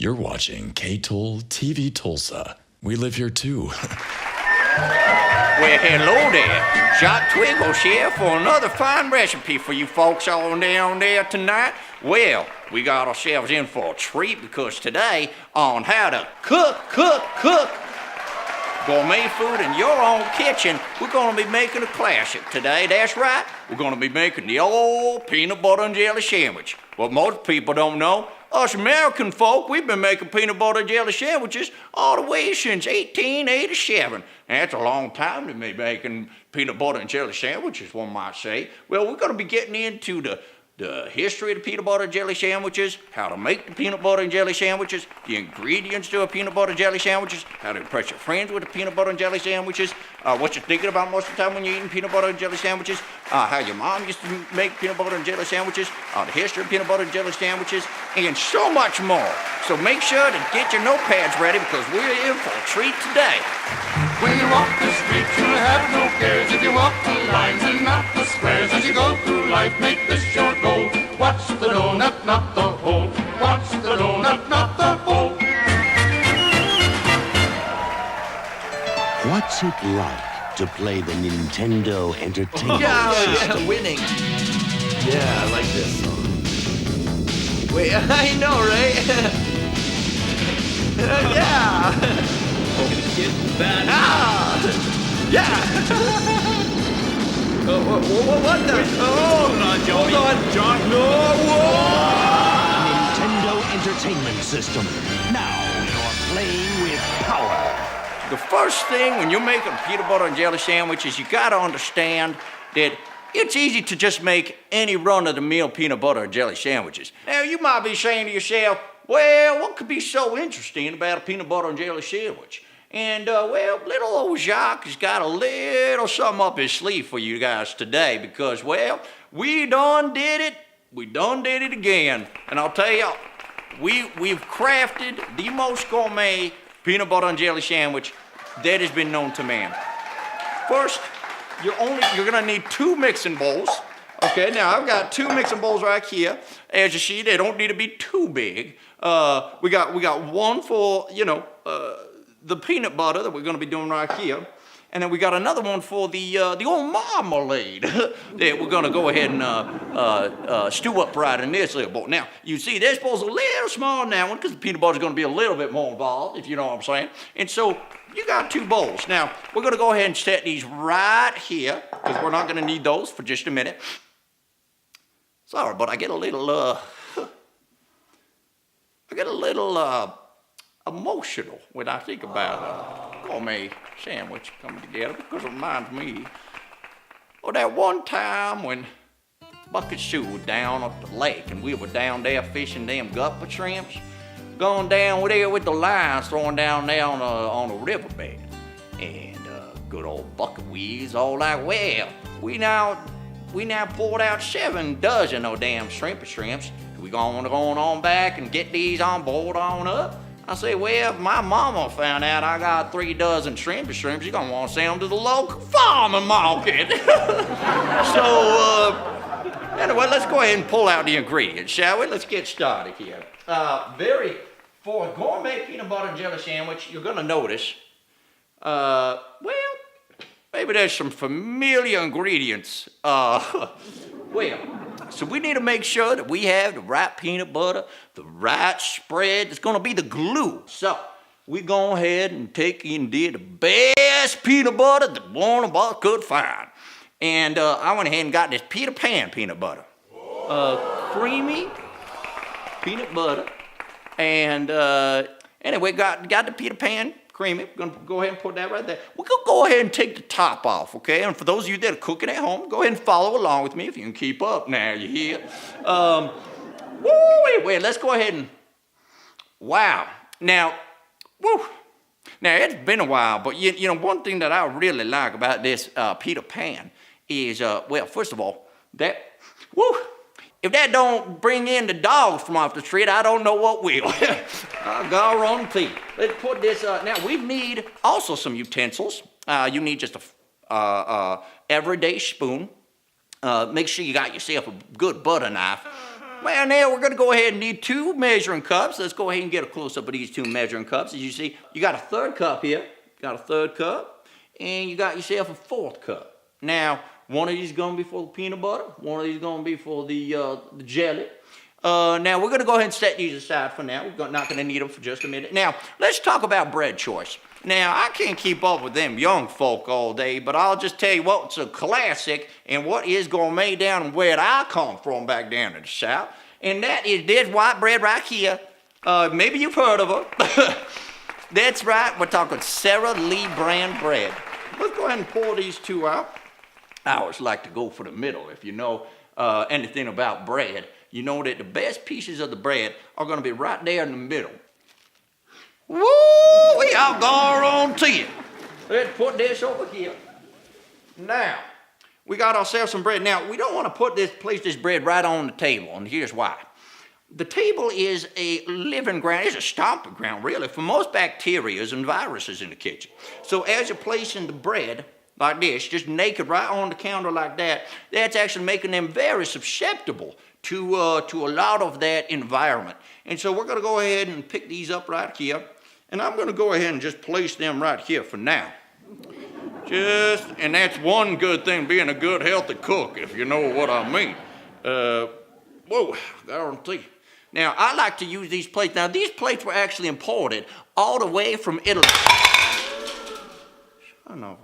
You're watching K-Toll TV Tulsa. We live here too. Well, hello there. Jaque Twiggles here for another fine recipe for you folks on down there tonight. Well, we got ourselves in for a treat because today on how to cook gourmet food in your own kitchen, we're going to be making a classic today. That's right. We're going to be making the old peanut butter and jelly sandwich. What most people don't know, us American folk, we've been making peanut butter and jelly sandwiches all the way since 1887. That's a long time to be making peanut butter and jelly sandwiches, one might say. Well, we're going to be getting into the history of the peanut butter and jelly sandwiches, how to make the peanut butter and jelly sandwiches, the ingredients to a peanut butter and jelly sandwiches, how to impress your friends with the peanut butter and jelly sandwiches, what you're thinking about most of the time when you're eating peanut butter and jelly sandwiches, how your mom used to make peanut butter and jelly sandwiches, the history of peanut butter and jelly sandwiches, and so much more. So make sure to get your notepads ready because we're in for a treat today. When you walk the streets, you'll have no cares if you walk the lines and not the squares. As you go through life, make this your goal. Watch the donut, not the hole. Watch the donut, not the hole. What's it like to play the Nintendo Entertainment System? Yeah, winning. Yeah, I like this song. Wait, I know, right? Yeah. Yeah! What the? Hold on, Joey. Hold on. John, no! Whoa! Nintendo Entertainment System. Now you're playing with power. The first thing when you're making peanut butter and jelly sandwiches, you gotta understand that it's easy to just make any run-of-the-mill peanut butter and jelly sandwiches. Now, you might be saying to yourself, well, what could be so interesting about a peanut butter and jelly sandwich? And, well, little old Jaque has got a little something up his sleeve for you guys today because, well, we done did it. We done did it again. And I'll tell you, we've crafted the most gourmet peanut butter and jelly sandwich that has been known to man. First, you're gonna need 2 mixing bowls. Okay, now I've got 2 mixing bowls right here. As you see, they don't need to be too big. We got one for, the peanut butter that we're going to be doing right here. And then we got another one for the old marmalade that we're going to go ahead and stew up right in this little bowl. Now, you see this bowl's a little smaller than that one because the peanut butter's going to be a little bit more involved, if you know what I'm saying. And so you got 2 bowls. Now, we're going to go ahead and set these right here because we're not going to need those for just a minute. Sorry, but I get a little emotional when I think about a gourmet sandwich coming together because it reminds me of that one time when Bucket Sue was down at the lake and we were down there fishing them gupper shrimps, going down there with the lines throwing down there on a riverbed. And good old Bucket Weeds all like, well, we now poured out 7 dozen of damn shrimps. We gonna go on back and get these on board on up? I say, well, if my mama found out I got 3 dozen shrimps, she's gonna want to sell them to the local farming market. So, anyway, let's go ahead and pull out the ingredients, shall we? Let's get started here. For a gourmet peanut butter and jelly sandwich, you're gonna notice, well, maybe there's some familiar ingredients. So we need to make sure that we have the right peanut butter, the right spread. It's going to be the glue. So we go ahead and take and did the best peanut butter that one of us could find. And I went ahead and got this Peter Pan peanut butter. Creamy peanut butter. And anyway, got the Peter Pan creamy. We're going to go ahead and put that right there. We're going to go ahead and take the top off, okay? And for those of you that are cooking at home, go ahead and follow along with me if you can keep up now, you hear? Wait, let's go ahead and, wow. Now, it's been a while, but you know, one thing that I really like about this Peter Pan is, well, first of all, if that don't bring in the dogs from off the street, I don't know what will. Guarantee. Let's put this, now we need also some utensils. You need just a everyday spoon. Make sure you got yourself a good butter knife. Well, now we're gonna go ahead and need 2 measuring cups. Let's go ahead and get a close-up of these 2 measuring cups. As you see, you got a 3rd cup here. Got a 3rd cup, and you got yourself a 4th cup. Now, one of these is gonna be for the peanut butter. One of these is gonna be for the jelly. Now, we're gonna go ahead and set these aside for now. We're not gonna need them for just a minute. Now, let's talk about bread choice. Now, I can't keep up with them young folk all day, but I'll just tell you what's a classic and what is gourmet down where I come from back down in the South. And that is this white bread right here. Maybe you've heard of her. That's right, we're talking Sara Lee brand bread. Let's go ahead and pour these 2 out. I always like to go for the middle. If you know anything about bread, you know that the best pieces of the bread are gonna be right there in the middle. Woo! I'll go on to you. Let's put this over here. Now, we got ourselves some bread. Now, we don't want to place this bread right on the table, and here's why. The table is a living ground, it's a stomping ground, really, for most bacteria and viruses in the kitchen. So as you're placing the bread like this, just naked right on the counter like that, that's actually making them very susceptible to a lot of that environment. And so we're going to go ahead and pick these up right here. And I'm going to go ahead and just place them right here for now. And that's one good thing, being a good, healthy cook, if you know what I mean. Whoa, guarantee. Now, I like to use these plates. Now, these plates were actually imported all the way from Italy. Shut up.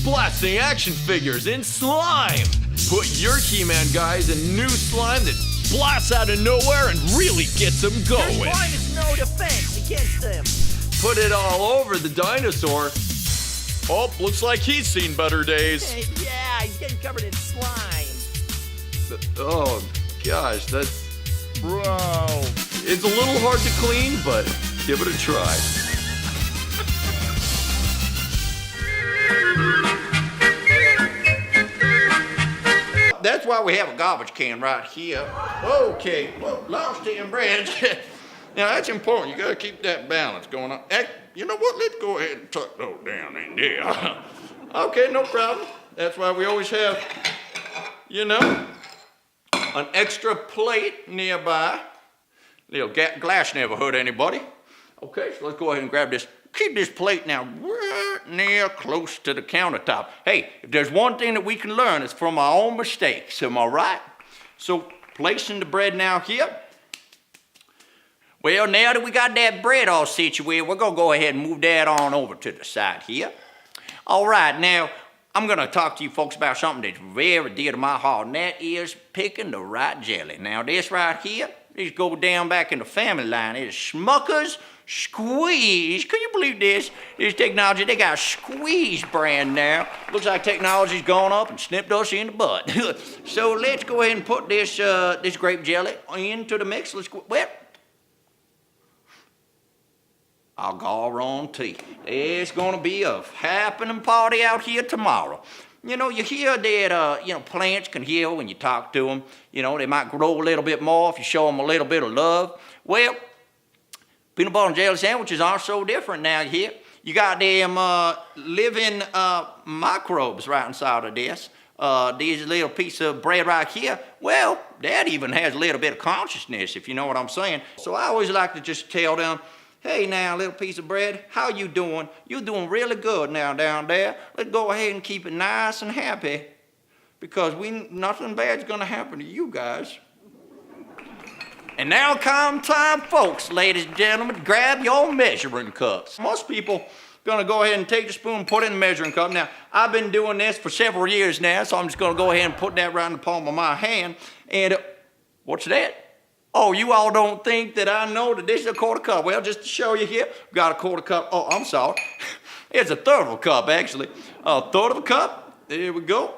Blasting action figures in slime. Put your He-Man guys in new slime that blasts out of nowhere and really gets them going. There's minus no defense against them. Put it all over the dinosaur. Oh, looks like he's seen better days. Yeah, he's getting covered in slime. Oh, gosh, that's... Bro. It's a little hard to clean, but give it a try. That's why we have a garbage can right here. Okay, well, lost 10 breads. Now, that's important. You gotta keep that balance going on. You know what? Let's go ahead and tuck those down in there. Okay, no problem. That's why we always have, you know, an extra plate nearby. Little glass never hurt anybody. Okay, so let's go ahead and grab this. Keep this plate now right near close to the countertop. Hey, if there's one thing that we can learn, it's from our own mistakes, am I right? So, placing the bread now here. Well, now that we got that bread all situated, we're gonna go ahead and move that on over to the side here. All right, now, I'm gonna talk to you folks about something that's very dear to my heart, and that is picking the right jelly. Now, this right here, these go down back in the family line. It's Smucker's Squeeze. Can you believe this? This technology, they got Squeeze brand now. Looks like technology's gone up and snipped us in the butt. So let's go ahead and put this this grape jelly into the mix. Let's go. Well, I'll guarantee there's gonna be a happening party out here tomorrow. You know, you hear that, you know, plants can heal when you talk to them. You know, they might grow a little bit more if you show them a little bit of love. Well, peanut butter and jelly sandwiches are so different now here. You got them living microbes right inside of this. These little piece of bread right here, well, that even has a little bit of consciousness, if you know what I'm saying. So I always like to just tell them, hey now, little piece of bread, how you doing? You're doing really good now down there. Let's go ahead and keep it nice and happy, because nothing bad's gonna happen to you guys. And now come time, folks, ladies and gentlemen, grab your measuring cups. Most people gonna go ahead and take the spoon and put it in the measuring cup. Now, I've been doing this for several years now, so I'm just gonna go ahead and put that right in the palm of my hand. And what's that? Oh, you all don't think that I know that this is a 1/4 cup. Well, just to show you here, we've got a 1/4 cup. Oh, I'm sorry. It's a 1/3 of a cup, actually. A 1/3 of a cup. There we go.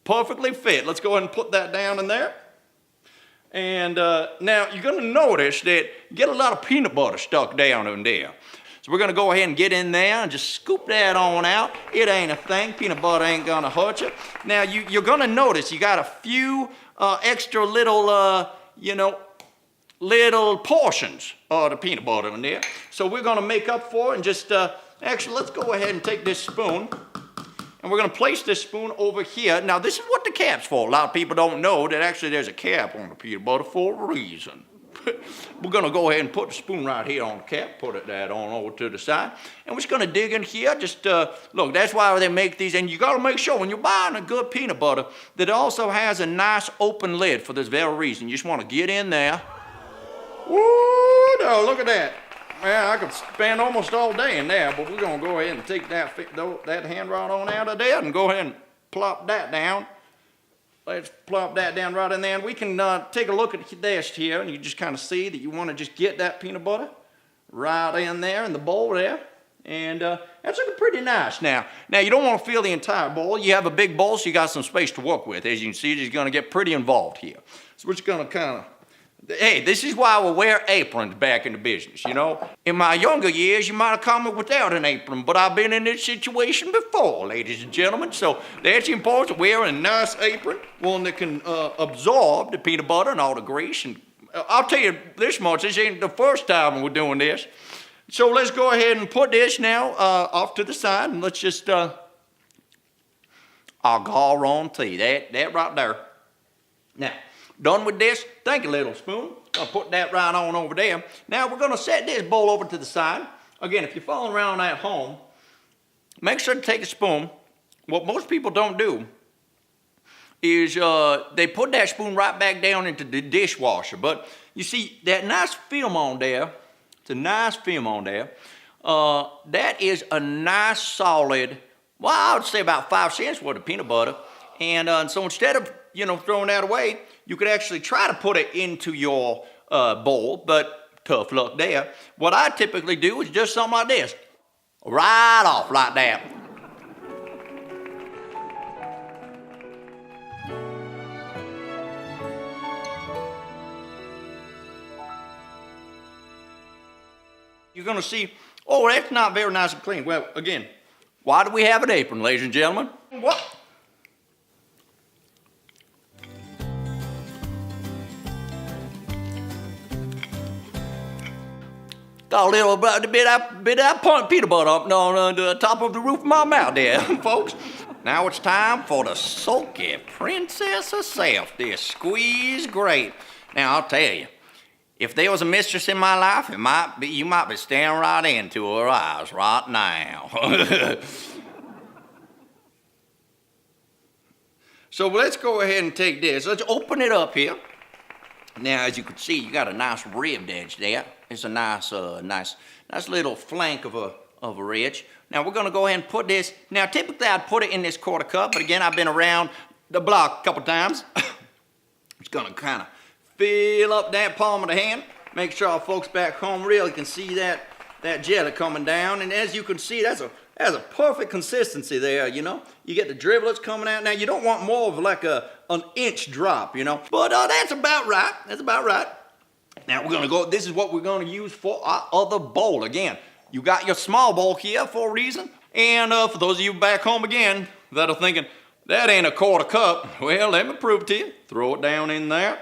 Perfectly fit. Let's go ahead and put that down in there. And now you're gonna notice that you get a lot of peanut butter stuck down in there. So we're gonna go ahead and get in there and just scoop that on out. It ain't a thing, peanut butter ain't gonna hurt you. Now you're gonna notice you got a few extra little, you know, little portions of the peanut butter in there. So we're gonna make up for it and just, actually let's go ahead and take this spoon and we're gonna place this spoon over here. Now this is what the cap's for. A lot of people don't know that actually there's a cap on the peanut butter for a reason. We're gonna go ahead and put the spoon right here on the cap, put that on over to the side, and we're just gonna dig in here. Just look, that's why they make these, and you gotta make sure when you're buying a good peanut butter that it also has a nice open lid for this very reason. You just wanna get in there. Woo, no, look at that. Well, I could spend almost all day in there, but we're gonna go ahead and take that hand rod on out of there and go ahead and plop that down. Let's plop that down right in there, and we can take a look at this here, and you just kind of see that you want to just get that peanut butter right in there in the bowl there, and that's looking pretty nice. Now you don't want to fill the entire bowl. You have a big bowl, so you got some space to work with. As you can see, it's going to get pretty involved here. So we're just going to kind of, hey, this is why we wear aprons back in the business, you know. In my younger years, you might have come in without an apron, but I've been in this situation before, ladies and gentlemen. So that's important, wearing a nice apron, one that can absorb the peanut butter and all the grease. And I'll tell you this much, this ain't the first time we're doing this. So let's go ahead and put this now off to the side, and let's just, I'll guarantee that right there. Now, done with this, thank you, little spoon. I'll put that right on over there. Now we're gonna set this bowl over to the side. Again, if you're following around at home, make sure to take a spoon. What most people don't do is they put that spoon right back down into the dishwasher. But you see that nice film on there, it's a nice film on there. That is a nice solid, well, I would say about 5 cents worth of peanut butter. And so instead of, you know, throwing that away, you could actually try to put it into your bowl, but tough luck there. What I typically do is just something like this. Right off like that. You're gonna see, oh, that's not very nice and clean. Well, again, why do we have an apron, ladies and gentlemen? What? Got a little bit of that peanut butter up on the top of the roof of my mouth there, folks. Now it's time for the sulky princess herself, this squeeze grape. Now I'll tell you, if there was a mistress in my life, you might be staring right into her eyes right now. So let's go ahead and take this. Let's open it up here. Now, as you can see, you got a nice ribbed edge there. It's a nice little flank of a ridge. Now we're gonna go ahead and put this. Now, typically I'd put it in this quarter cup, but again, I've been around the block a couple times. It's gonna kind of fill up that palm of the hand. Make sure our folks back home really can see that jelly coming down. And as you can see, that's a perfect consistency there, you know. You get the driblets coming out. Now, you don't want more of like an inch drop, you know. But that's about right. That's about right. Now, we're going to go, this is what we're going to use for our other bowl. Again, you got your small bowl here for a reason. And for those of you back home again that are thinking, that ain't a quarter cup. Well, let me prove it to you. Throw it down in there.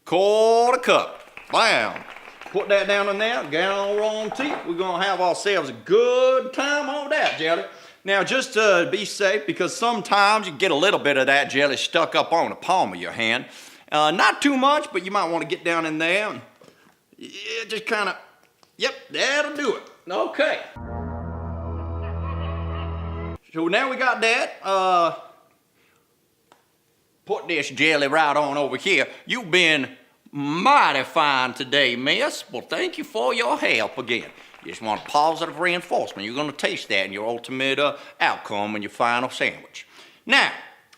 Quarter cup. Bam. Put that down in there, guarantee we're gonna have ourselves a good time on that jelly. Now, just to be safe, because sometimes you get a little bit of that jelly stuck up on the palm of your hand. Not too much, but you might want to get down in there and just kind of, yep, that'll do it. Okay. So now we got that. Put this jelly right on over here. You've been mighty fine today, miss. Well, thank you for your help again. You just want positive reinforcement. You're going to taste that in your ultimate outcome in your final sandwich. Now,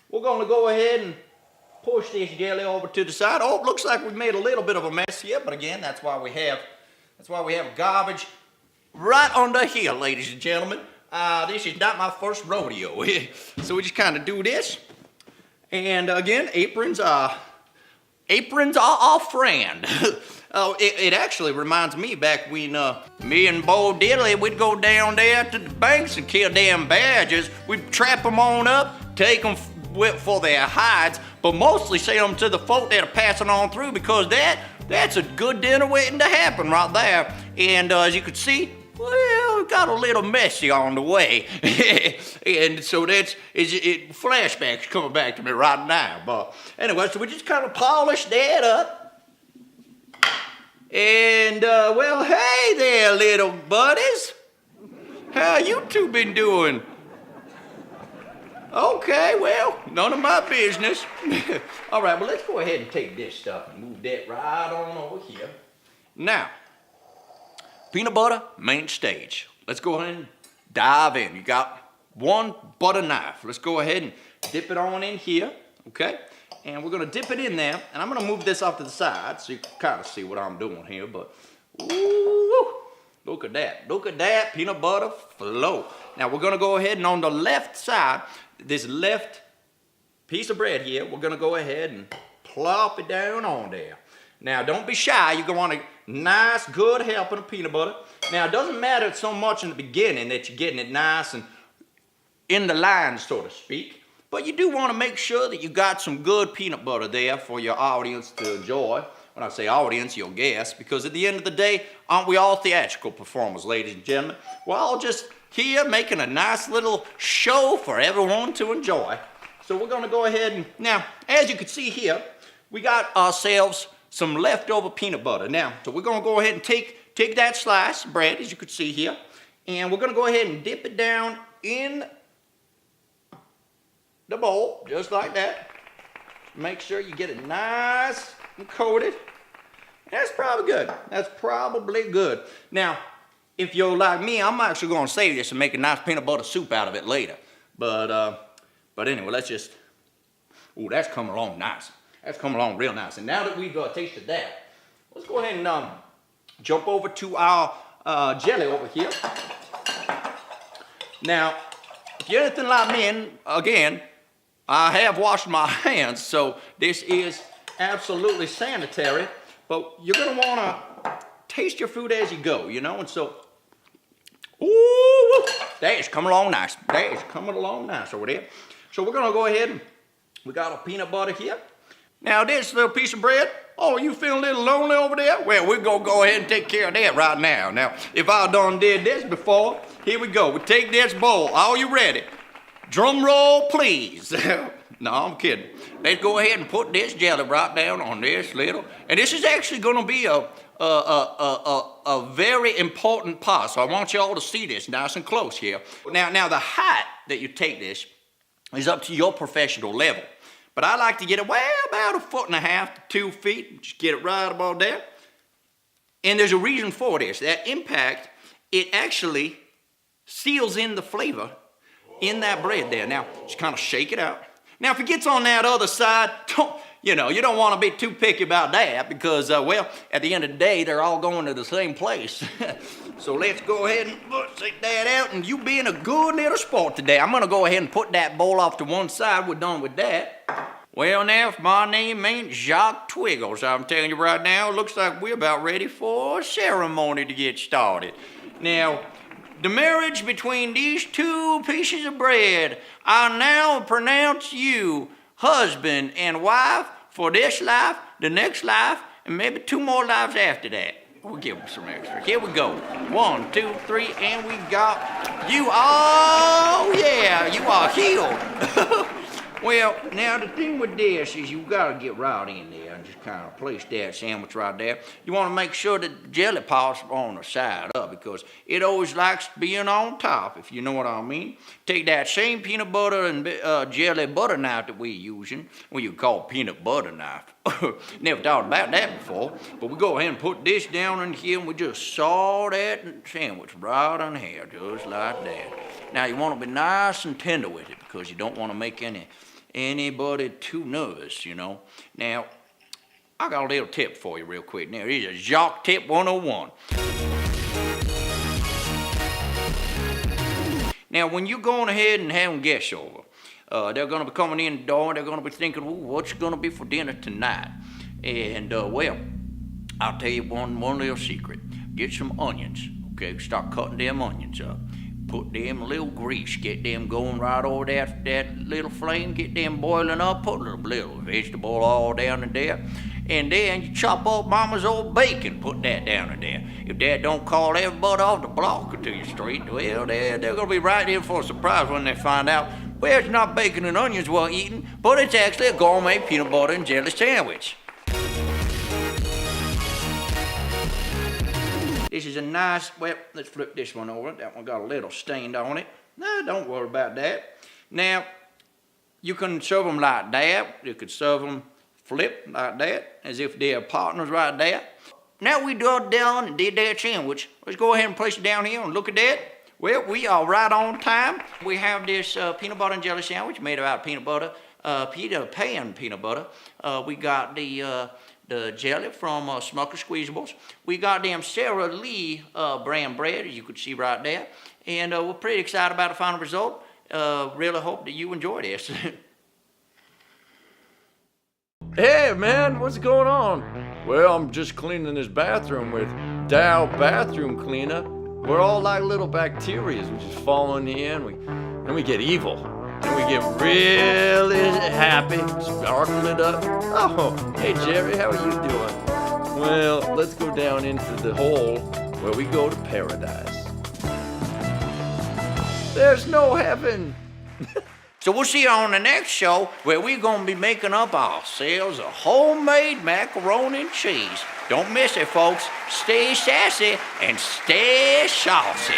we're going to go ahead and push this jelly over to the side. Oh, it looks like we've made a little bit of a mess here, but again, that's why we have garbage right under here, ladies and gentlemen. This is not my first rodeo. So we just kind of do this. And again, aprons are our friend. It actually reminds me back when me and Bo Diddley, we'd go down there to the banks and kill damn badgers. We'd trap them on up, take them for their hides, but mostly sell them to the folk that are passing on through, because that's a good dinner waiting to happen right there. And as you can see, well, well, it got a little messy on the way. And so flashbacks coming back to me right now. But anyway, so we just kind of polished that up. And, well, hey there, little buddies. How you two been doing? Okay, well, none of my business. All right, well, let's go ahead and take this stuff and move that right on over here. Now, peanut butter, main stage. Let's go ahead and dive in. You got one butter knife. Let's go ahead and dip it on in here, okay? And we're gonna dip it in there, and I'm gonna move this off to the side so you can kind of see what I'm doing here, but ooh, look at that peanut butter flow. Now we're gonna go ahead and on the left side, this left piece of bread here, we're gonna go ahead and plop it down on there. Now don't be shy, you're gonna want a nice good helping of peanut butter. Now it doesn't matter so much in the beginning that you're getting it nice and in the line, so to speak, but you do wanna make sure that you got some good peanut butter there for your audience to enjoy. When I say audience, your guests, because at the end of the day, aren't we all theatrical performers, ladies and gentlemen? We're all just here making a nice little show for everyone to enjoy. So we're gonna go ahead and, now, as you can see here, we got ourselves some leftover peanut butter. Now, so we're gonna go ahead and take that slice of bread, as you can see here, and we're gonna go ahead and dip it down in the bowl, just like that. Make sure you get it nice and coated. That's probably good. That's probably good. Now, if you're like me, I'm actually gonna save this and make a nice peanut butter soup out of it later. But anyway, let's just, ooh, that's coming along nice. That's coming along real nice. And now that we've tasted that, let's go ahead and jump over to our jelly over here. Now, if you're anything like me, and again, I have washed my hands, so this is absolutely sanitary, but you're gonna wanna taste your food as you go, you know, and so, ooh, that is coming along nice. That is coming along nice over there. So we're gonna go ahead and, we got a peanut butter here. Now this little piece of bread, oh, you feeling a little lonely over there? Well, we're gonna go ahead and take care of that right now. Now, if I done did this before, here we go. We take this bowl. Are you ready? Drum roll, please. No, I'm kidding. Let's go ahead and put this jelly right down on this little, and this is actually gonna be a very important part, so I want you all to see this nice and close here. Now the height that you take this is up to your professional level, but I like to get it, well, about 1.5 to 2 feet, just get it right about there. And there's a reason for this. That impact, it actually seals in the flavor in that bread there. Now, just kind of shake it out. Now, if it gets on that other side, you don't want to be too picky about that because, well, at the end of the day, they're all going to the same place. So let's go ahead and take that out, and you being a good little sport today, I'm going to go ahead and put that bowl off to one side. We're done with that. Well, now, if my name ain't Jaque Twiggles, I'm telling you right now, it looks like we're about ready for a ceremony to get started. Now, the marriage between these two pieces of bread, I now pronounce you husband and wife for this life, the next life, and maybe 2 more lives after that. We'll give them some extra. Here we go. 1, 2, 3, and we got you. Oh, yeah, you are healed. Well, now the thing with this is you gotta get right in there and just kind of place that sandwich right there. You want to make sure that the jelly pot's on the side up because it always likes being on top, if you know what I mean. Take that same peanut butter and jelly butter knife that we're using, well, you call peanut butter knife. Never thought about that before, but we go ahead and put this down in here and we just saw that sandwich right on here, just like that. Now you want to be nice and tender with it because you don't want to make anybody too nervous, you know. Now, I got a little tip for you real quick. Now, here's a Jaque tip 101. Now, when you're going ahead and having guests over, they're going to be coming in the door and they're going to be thinking, well, what's going to be for dinner tonight? And, well, I'll tell you one little secret. Get some onions, okay? Start cutting them onions up. Put them a little grease, get them going right over that little flame, get them boiling up, put a little vegetable all down in there, and then you chop up mama's old bacon, put that down in there. If Dad don't call everybody off the block or to your street, well, they're gonna be right in for a surprise when they find out, well, it's not bacon and onions we're eating, but it's actually a gourmet peanut butter and jelly sandwich. This is a nice, well, let's flip this one over. That one got a little stained on it. No, don't worry about that. Now, you can serve them like that. You could serve them flip like that, as if they're partners right there. Now we done and did that sandwich. Let's go ahead and place it down here and look at that. Well, we are right on time. We have this peanut butter and jelly sandwich made out of peanut butter, Peter Pan peanut butter. We got the jelly from Smucker Squeezables. We got them Sara Lee brand bread, as you could see right there. And we're pretty excited about the final result. Really hope that you enjoy this. Hey man, what's going on? Well, I'm just cleaning this bathroom with Dow bathroom cleaner. We're all like little bacteria. We just fall in here and we get evil. And we get really happy, sparkle it up. Oh, hey Jerry, how are you doing? Well, let's go down into the hole where we go to paradise. There's no heaven. So we'll see you on the next show where we're going to be making up ourselves a homemade macaroni and cheese. Don't miss it, folks. Stay sassy and stay saucy.